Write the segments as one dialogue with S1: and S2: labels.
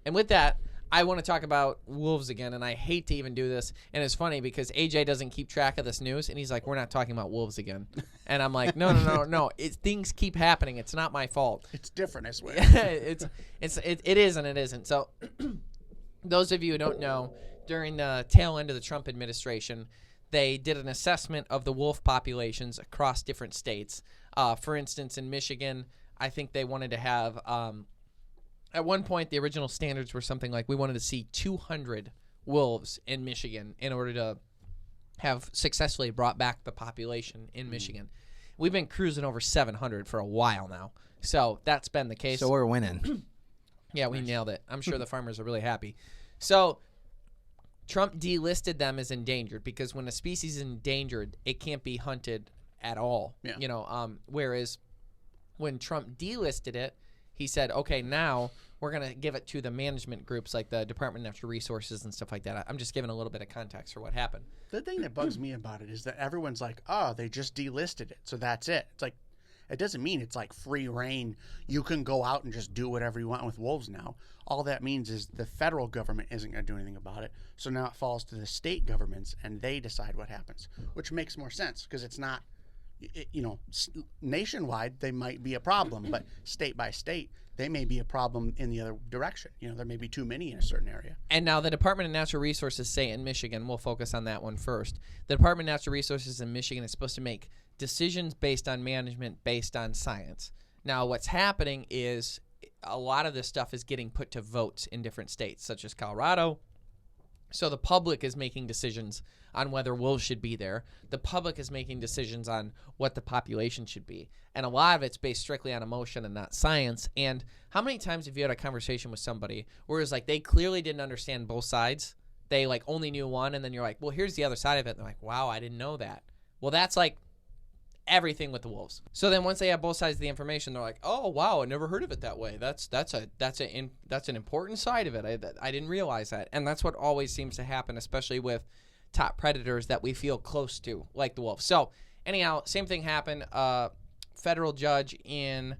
S1: And with that, I want to talk about wolves again, and I hate to even do this. And it's funny because AJ doesn't keep track of this news, and he's like, "We're not talking about wolves again." And I'm like, "No. Things keep happening. It's not my fault.
S2: It's different, I swear.
S1: it is and it isn't." So, those of you who don't know, during the tail end of the Trump administration, they did an assessment of the wolf populations across different states. For instance, in Michigan, I think they wanted to have. At one point, the original standards were something like we wanted to see 200 wolves in Michigan in order to have successfully brought back the population in Michigan. We've been cruising over 700 for a while now. So that's been the case.
S3: So we're winning.
S1: Yeah, we nailed it. I'm sure the farmers are really happy. So Trump delisted them as endangered because when a species is endangered, it can't be hunted at all.
S2: Yeah.
S1: Whereas when Trump delisted it, he said, okay, now we're going to give it to the management groups like the Department of Natural Resources and stuff like that. I'm just giving a little bit of context for what happened.
S2: The thing that bugs me about it is that everyone's like, oh, they just delisted it, so that's it. It's like, it doesn't mean it's like free reign. You can go out and just do whatever you want with wolves now. All that means is the federal government isn't going to do anything about it. So now it falls to the state governments, and they decide what happens, which makes more sense because it's not, nationwide, they might be a problem, but state by state, they may be a problem in the other direction. There may be too many in a certain area.
S1: And now the Department of Natural Resources say in Michigan, we'll focus on that one first. The Department of Natural Resources in Michigan is supposed to make decisions based on management, based on science. Now, what's happening is a lot of this stuff is getting put to votes in different states, such as Colorado. So the public is making decisions on whether wolves should be there. The public is making decisions on what the population should be. And a lot of it's based strictly on emotion and not science. And how many times have you had a conversation with somebody where it's like they clearly didn't understand both sides? They like only knew one, and then you're like, well, here's the other side of it. And they're like, wow, I didn't know that. Well, that's like everything with the wolves. So then once they have both sides of the information, they're like, oh, wow, I never heard of it that way. That's an important side of it. I didn't realize that. And that's what always seems to happen, especially with top predators that we feel close to, like the wolf. So anyhow, same thing happened. Federal judge in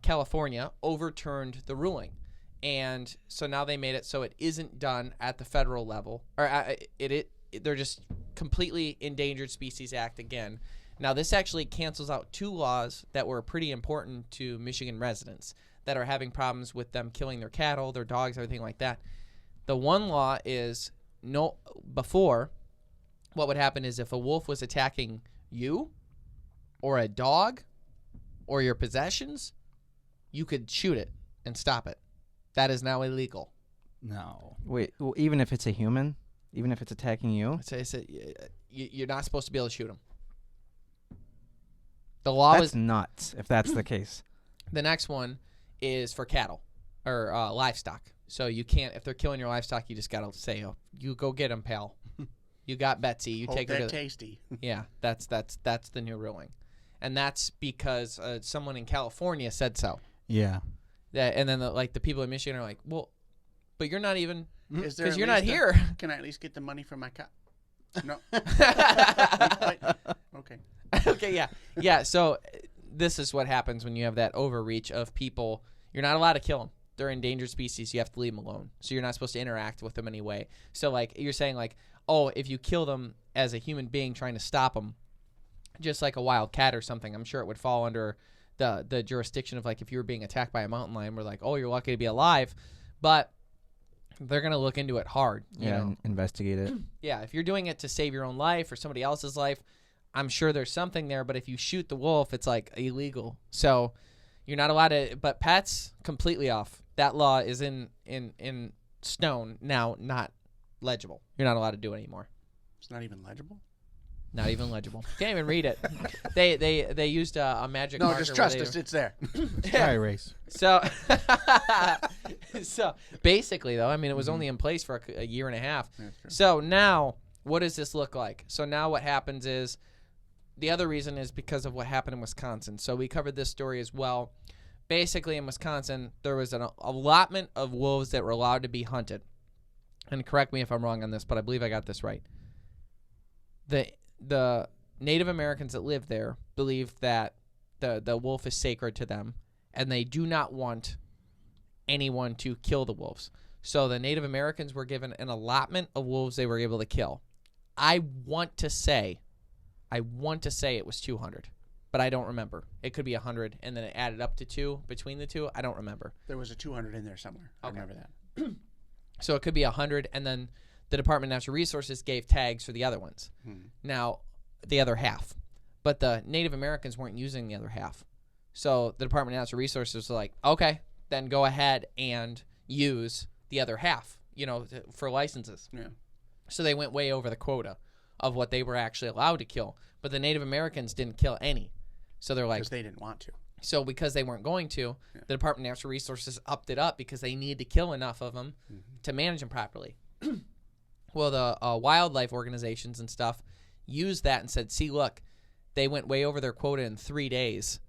S1: California overturned the ruling. And so now they made it so it isn't done at the federal level. Or they're just completely Endangered Species Act again. Now, this actually cancels out two laws that were pretty important to Michigan residents that are having problems with them killing their cattle, their dogs, everything like that. The one law is before, what would happen is if a wolf was attacking you or a dog or your possessions, you could shoot it and stop it. That is now illegal.
S3: No. Wait, well, even if it's a human? Even if it's attacking you?
S1: You're not supposed to be able to shoot them. The law
S3: That's nuts, if that's the case.
S1: The next one is for cattle or livestock. So you can't, if they're killing your livestock, you just got to say, oh, you go get them, pal. You got Betsy. You take her to
S2: tasty.
S1: Yeah, that's the new ruling. And that's because someone in California said so.
S3: Yeah.
S1: And then the people in Michigan are like, well, but you're not even, because you're not
S2: at least
S1: here.
S2: Can I at least get the money from my cat? No. Okay.
S1: Okay, yeah. So this is what happens when you have that overreach of people. You're not allowed to kill them. They're endangered species. You have to leave them alone. So you're not supposed to interact with them anyway. So like you're saying like, oh, if you kill them as a human being trying to stop them, just like a wild cat or something, I'm sure it would fall under the jurisdiction of like if you were being attacked by a mountain lion, we're like, oh, you're lucky to be alive. But they're going to look into it hard. You know?
S3: Investigate it.
S1: Yeah, if you're doing it to save your own life or somebody else's life, I'm sure there's something there. But if you shoot the wolf, it's like illegal. So you're not allowed to. But pets, completely off. That law is in stone now, not legible. You're not allowed to do it anymore.
S2: It's not even legible?
S1: Not even legible. Can't even read it. They used a magic marker.
S2: No, just trust us. It's there.
S3: Try erase.
S1: So basically, though, I mean, it was only in place for a year and a half. So now, what does this look like? So now what happens is, the other reason is because of what happened in Wisconsin. So we covered this story as well. Basically, in Wisconsin, there was an allotment of wolves that were allowed to be hunted. And correct me if I'm wrong on this, but I believe I got this right. The Native Americans that live there believe that the wolf is sacred to them, and they do not want anyone to kill the wolves. So the Native Americans were given an allotment of wolves they were able to kill. I want to say it was 200, but I don't remember. It could be 100, and then it added up to 2 between the two. I don't remember.
S2: There was a 200 in there somewhere. I remember that.
S1: So it could be 100, and then the Department of Natural Resources gave tags for the other ones. Now, the other half. But the Native Americans weren't using the other half. So the Department of Natural Resources was like, okay, then go ahead and use the other half, for licenses.
S2: Yeah.
S1: So they went way over the quota of what they were actually allowed to kill. But the Native Americans didn't kill any. So they're like...
S2: Because they didn't want to.
S1: So because they weren't going to, the Department of Natural Resources upped it up because they needed to kill enough of them to manage them properly. Well, the wildlife organizations and stuff used that and said, see, look, they went way over their quota in 3 days,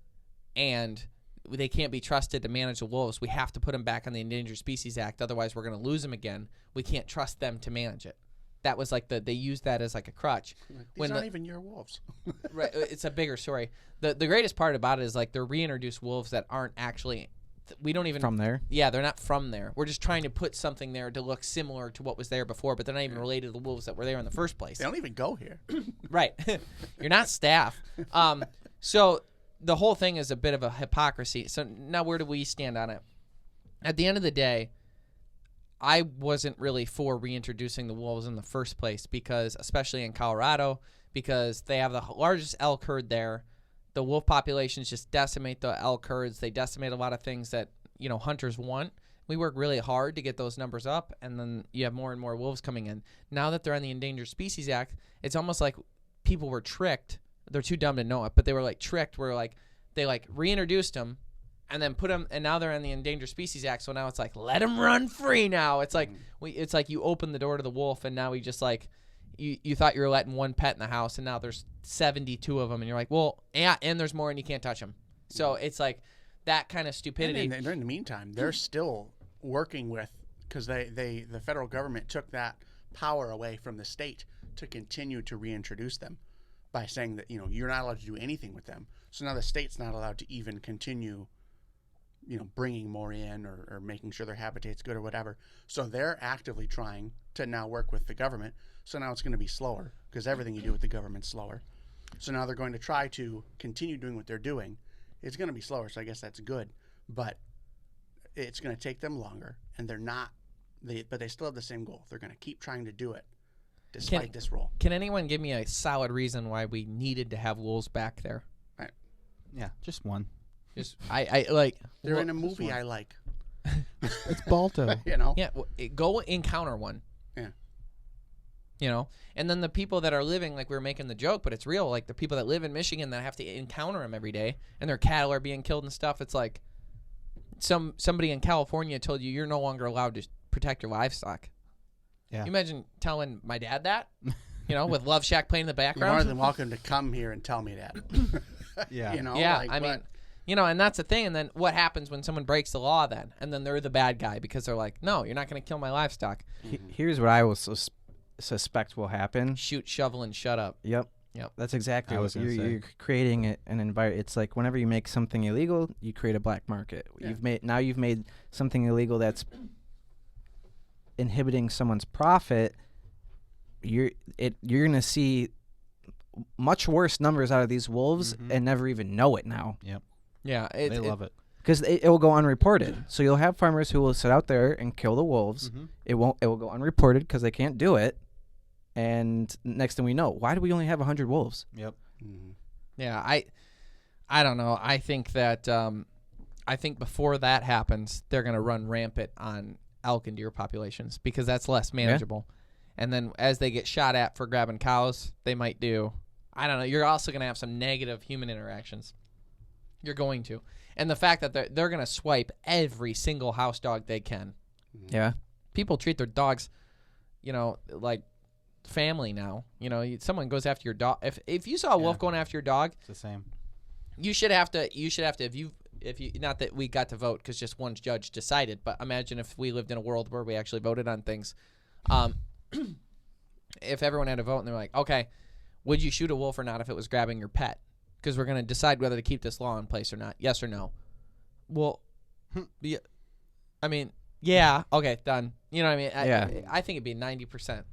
S1: and they can't be trusted to manage the wolves. We have to put them back on the Endangered Species Act. Otherwise, we're going to lose them again. We can't trust them to manage it. That was like they used that as like a crutch.
S2: These aren't even your wolves.
S1: Right, it's a bigger story. The greatest part about it is like they're reintroduced wolves that aren't actually we don't even
S3: From there?
S1: Yeah, they're not from there. We're just trying to put something there to look similar to what was there before, but they're not even related to the wolves that were there in the first place.
S2: They don't even go here.
S1: Right. You're not staff. So the whole thing is a bit of a hypocrisy. So now where do we stand on it? At the end of the day, I wasn't really for reintroducing the wolves in the first place because, especially in Colorado, because they have the largest elk herd there. The wolf populations just decimate the elk herds. They decimate a lot of things that, hunters want. We work really hard to get those numbers up, and then you have more and more wolves coming in. Now that they're on the Endangered Species Act, it's almost like people were tricked. They're too dumb to know it, but they were like tricked where like they like reintroduced them and then put them, and now they're in the Endangered Species Act. So now it's like, let them run free now. It's like it's like you open the door to the wolf, and now we just like you thought you were letting one pet in the house, and now there's 72 of them, and you're like, well, yeah, and there's more, and you can't touch them. So it's like that kind of stupidity.
S2: And in the meantime, they're still working with, because the federal government took that power away from the state to continue to reintroduce them by saying that you're not allowed to do anything with them. So now the state's not allowed to even continue bringing more in or making sure their habitat's good or whatever. So they're actively trying to now work with the government. So now it's going to be slower because everything you do with the government's slower. So now they're going to try to continue doing what they're doing. It's going to be slower, so I guess that's good. But it's going to take them longer, and but they still have the same goal. They're going to keep trying to do it despite this rule.
S1: Can anyone give me a solid reason why we needed to have wolves back there?
S2: Right.
S4: Yeah, just one.
S1: Just I like.
S2: They're in a movie I like.
S4: It's Balto.
S1: Yeah, go encounter one.
S2: Yeah.
S1: And then the people that are living, like we were making the joke, but it's real. Like the people that live in Michigan that have to encounter them every day, and their cattle are being killed and stuff. It's like somebody in California told you're no longer allowed to protect your livestock.
S4: Yeah.
S1: You imagine telling my dad that, with Love Shack playing in the
S2: You're
S1: background.
S2: more than welcome to come here and tell me that.
S4: Yeah.
S1: Yeah, I mean, and that's the thing. And then what happens when someone breaks the law then? And then they're the bad guy because they're like, no, you're not going to kill my livestock.
S3: Here's what I will suspect will happen.
S1: Shoot, shovel, and shut up.
S3: Yep.
S1: Yep.
S3: That's exactly
S4: I
S3: what
S4: was gonna say.
S3: you're creating an environment. It's like whenever you make something illegal, you create a black market.
S2: Yeah.
S3: You've made something illegal that's inhibiting someone's profit. You're gonna see much worse numbers out of these wolves and never even know it now.
S4: Yep.
S1: Yeah.
S4: They love it.
S3: Because it will go unreported. So you'll have farmers who will sit out there and kill the wolves. It will go unreported because they can't do it. And next thing we know, why do we only have 100 wolves?
S4: Yep.
S1: Yeah, I don't know. I think that I think before that happens, they're going to run rampant on elk and deer populations because that's less manageable. And then as they get shot at for grabbing cows, they might do. I don't know. You're also going to have some negative human interactions. You're going to. And the fact that they're going to swipe every single house dog they can.
S3: Yeah.
S1: People treat their dogs, like family now. Someone goes after your dog. If you saw a wolf going after your dog,
S4: It's the same.
S1: you should have to if you not that we got to vote because just one judge decided, but imagine if we lived in a world where we actually voted on things. If everyone had a vote and they're like, okay, would you shoot a wolf or not if it was grabbing your pet? Because we're going to decide whether to keep this law in place or not. Yes or no? Well, I mean, yeah, okay, done. You know what I mean?
S3: Yeah.
S1: I think it'd be 90%.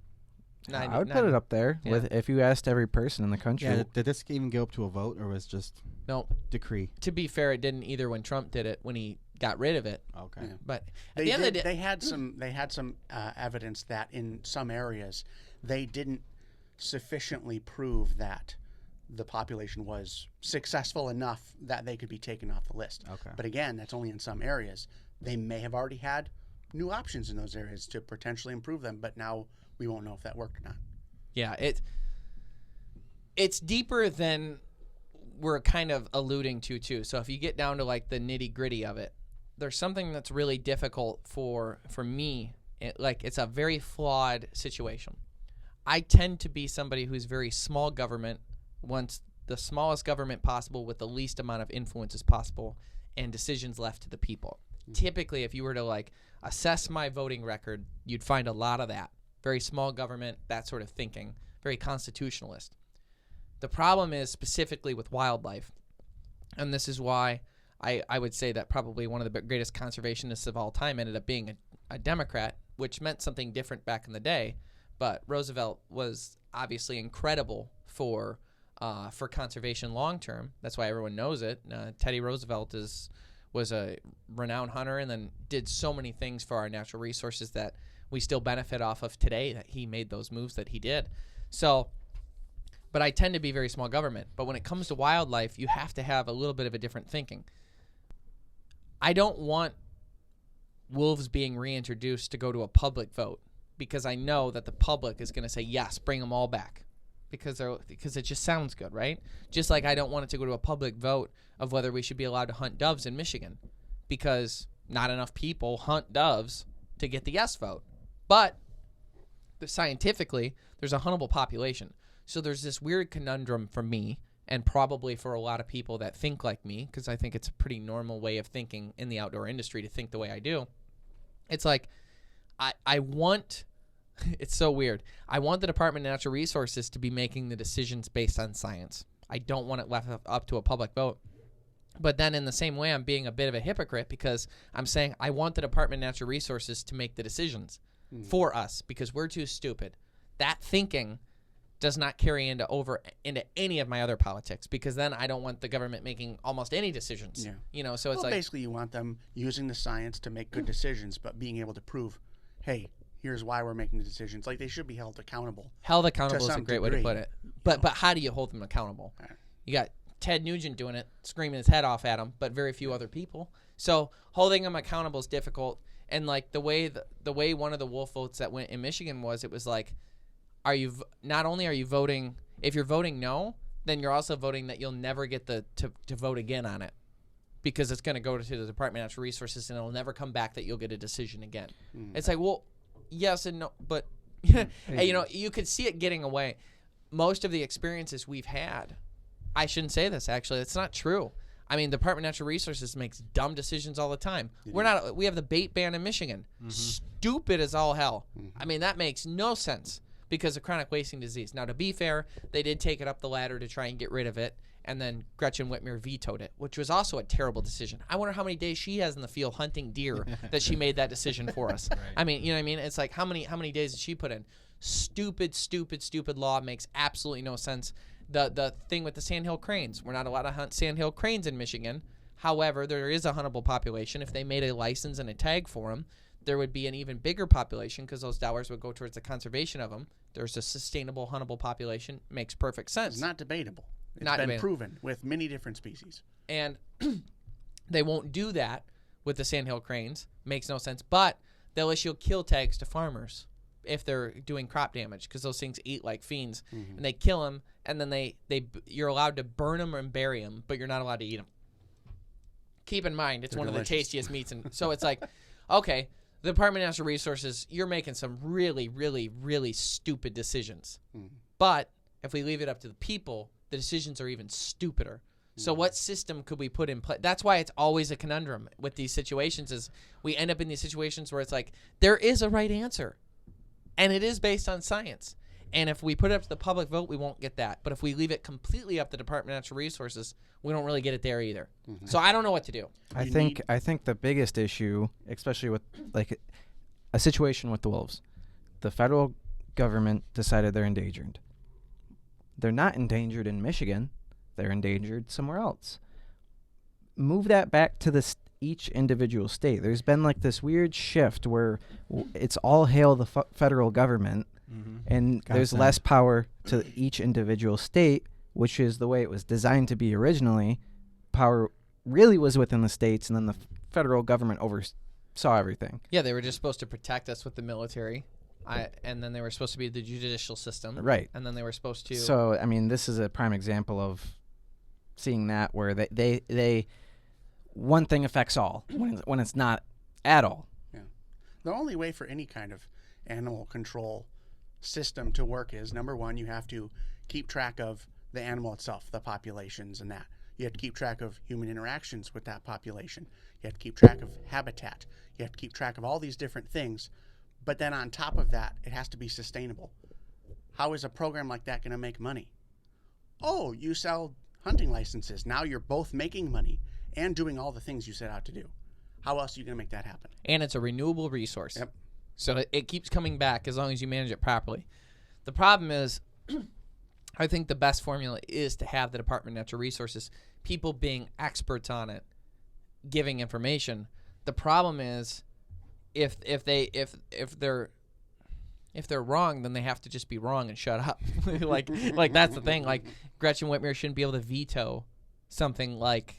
S3: I would put it up there
S1: Yeah.
S3: with if you asked every person in the country.
S4: Yeah. Did this even go up to a vote, or was just
S1: No,
S4: decree?
S1: to be fair, it didn't either when Trump did it, when he got rid of it.
S4: Okay.
S2: Yeah.
S1: But at
S2: They
S1: the end of the
S2: did.
S1: day,
S2: They had some evidence that in some areas they didn't sufficiently prove that the population was successful enough that they could be taken off the list.
S4: Okay.
S2: But again, that's only in some areas. They may have already had new options in those areas to potentially improve them, but now we won't know if that worked or not.
S1: yeah, it's deeper than we're kind of alluding to too. So if you get down to like the nitty gritty of it, there's something that's really difficult for me. It's a very flawed situation. I tend to be somebody who's very small government, wants the smallest government possible with the least amount of influence as possible, and decisions left to the people. Typically, if you were to like assess my voting record, you'd find a lot of that. Very small government, that sort of thinking, very constitutionalist. The problem is specifically with wildlife, and this is why I would say that probably one of the greatest conservationists of all time ended up being a Democrat, which meant something different back in the day. But Roosevelt was obviously incredible for conservation long term. That's why everyone knows it. Teddy Roosevelt was a renowned hunter and then did so many things for our natural resources that we still benefit off of today, that he made those moves that he did. So, but I tend to be very small government. But when it comes to wildlife, you have to have a little bit of a different thinking. I don't want wolves being reintroduced to go to a public vote, because I know that the public is going to say, yes, bring them all back, because it just sounds good, right? Just like I don't want it to go to a public vote of whether we should be allowed to hunt doves in Michigan, because not enough people hunt doves to get the yes vote. But scientifically, there's a huntable population. So there's this weird conundrum for me, and probably for a lot of people that think like me, because I think it's a pretty normal way of thinking in the outdoor industry to think the way I do. It's like, I want, it's so weird. I want the Department of Natural Resources to be making the decisions based on science. I don't want it left up to a public vote. But then in the same way, I'm being a bit of a hypocrite, because I'm saying I want the Department of Natural Resources to make the decisions for us, because we're too stupid. That thinking does not carry into any of my other politics, because then I don't want the government making almost any decisions.
S2: Yeah.
S1: You know, so it's
S2: Well,
S1: like,
S2: basically you want them using the science to make good decisions, but being able to prove, hey, here's why we're making the decisions. Like, they should be held accountable.
S1: held accountable is a
S2: some
S1: great way to
S2: degree,
S1: put it. But how do you hold them accountable?
S2: Right.
S1: You got Ted Nugent doing it, screaming his head off at him, but very few other people. So holding them accountable is difficult. And like the way one of the wolf votes that went in Michigan was, it was like, not only are you voting, if you're voting no, then you're also voting that you'll never get to vote again on it, because it's going to go to the Department of Natural Resources and it'll never come back that you'll get a decision again. It's like, well, yes and no, but you know, you could see it getting away. Most of the experiences we've had, I shouldn't say this, actually, it's not true. I mean, the Department of Natural Resources makes dumb decisions all the time. We have the bait ban in Michigan. Stupid as all hell. I mean, that makes no sense because of chronic wasting disease. Now, to be fair, they did take it up the ladder to try and get rid of it, and then Gretchen Whitmer vetoed it, which was also a terrible decision. I wonder how many days she has in the field hunting deer that she made that decision for us. Right. I mean, you know what I mean? It's like, how many days did she put in? Stupid law, makes absolutely no sense. The thing with the sandhill cranes, we're not allowed to hunt sandhill cranes in Michigan. However, there is a huntable population. If they made a license and a tag for them, there would be an even bigger population, because those dollars would go towards the conservation of them. There's a sustainable huntable population. Makes perfect sense.
S2: It's not debatable. It's
S1: Not
S2: been
S1: debatable.
S2: proven with many different species.
S1: And they won't do that with the sandhill cranes. Makes no sense. But they'll issue kill tags to farmers if they're doing crop damage, because those things eat like fiends. And they kill them, and then you're allowed to burn them and bury them, but you're not allowed to eat them. Keep in mind, it's
S2: They're
S1: one
S2: delicious.
S1: of the tastiest meats. And so it's like, okay, the Department of Natural Resources, you're making some really, really, really stupid decisions. But if we leave it up to the people, the decisions are even stupider. So what system could we put in place? That's why it's always a conundrum with these situations, is we end up in these situations where it's like, there is a right answer, and it is based on science. And if we put it up to the public vote, we won't get that. But if we leave it completely up to the Department of Natural Resources, we don't really get it there either. So I don't know what to do.
S3: I think the biggest issue, especially with like a situation with the wolves, the federal government decided they're endangered. They're not endangered in Michigan. They're endangered somewhere else. Move that back to each individual state. There's been like this weird shift where it's all hail the federal government, and there's less power to each individual state, which is the way it was designed to be originally. Power really was within the states, and then the federal government oversaw everything.
S1: Yeah, they were just supposed to protect us with the military. And then they were supposed to be the judicial system.
S3: Right.
S1: And then they were supposed to...
S3: So, I mean, this is a prime example of seeing that where they one thing affects all when it's not at all.
S2: Yeah. The only way for any kind of animal control system to work is, number one, you have to keep track of the animal itself, the populations and that. You have to keep track of human interactions with that population. You have to keep track of habitat. You have to keep track of all these different things. But then on top of that, it has to be sustainable. How is a program like that going to make money? Oh, you sell hunting licenses. Now you're both making money and doing all the things you set out to do. How else are you going to make that happen?
S1: And it's a renewable resource.
S2: Yep.
S1: So it keeps coming back as long as you manage it properly. The problem is, I think the best formula is to have the Department of Natural Resources, people being experts on it, giving information. The problem is, if they're wrong, then they have to just be wrong and shut up. like that's the thing. Like Gretchen Whitmer shouldn't be able to veto something like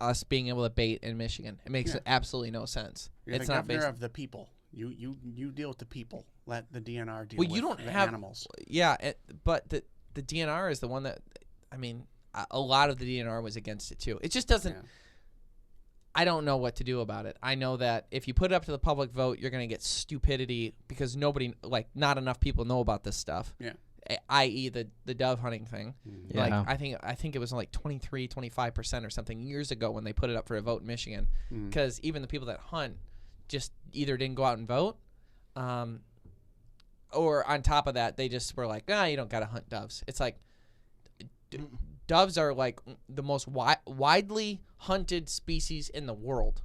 S1: us being able to bait in Michigan. It makes absolutely no sense.
S2: You're
S1: It's
S2: the
S1: not
S2: governor
S1: based.
S2: You deal with the people. Let the DNR deal
S1: Well,
S2: with
S1: you don't
S2: the
S1: have
S2: animals.
S1: Yeah, but the DNR is the one that, I mean, a lot of the DNR was against it too. It just doesn't.
S2: Yeah.
S1: I don't know what to do about it. I know that if you put it up to the public vote, you're going to get stupidity because not enough people know about this stuff.
S2: Yeah.
S1: I.e. the dove hunting thing.
S3: Yeah.
S1: Like I think it was like 25% or something years ago when they put it up for a vote in Michigan, because even the people that hunt just either didn't go out and vote, or on top of that they just were like, you don't got to hunt doves. It's like doves are like the most widely hunted species in the world.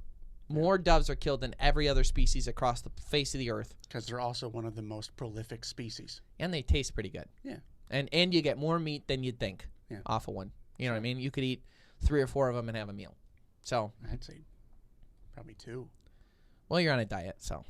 S1: More doves are killed than every other species across the face of the earth.
S2: Because they're also one of the most prolific species.
S1: And they taste pretty good.
S2: Yeah.
S1: And you get more meat than you'd think off of one. You know what I mean? You could eat 3 or 4 of them and have a meal. So
S2: I'd say probably 2.
S1: Well, you're on a diet, so.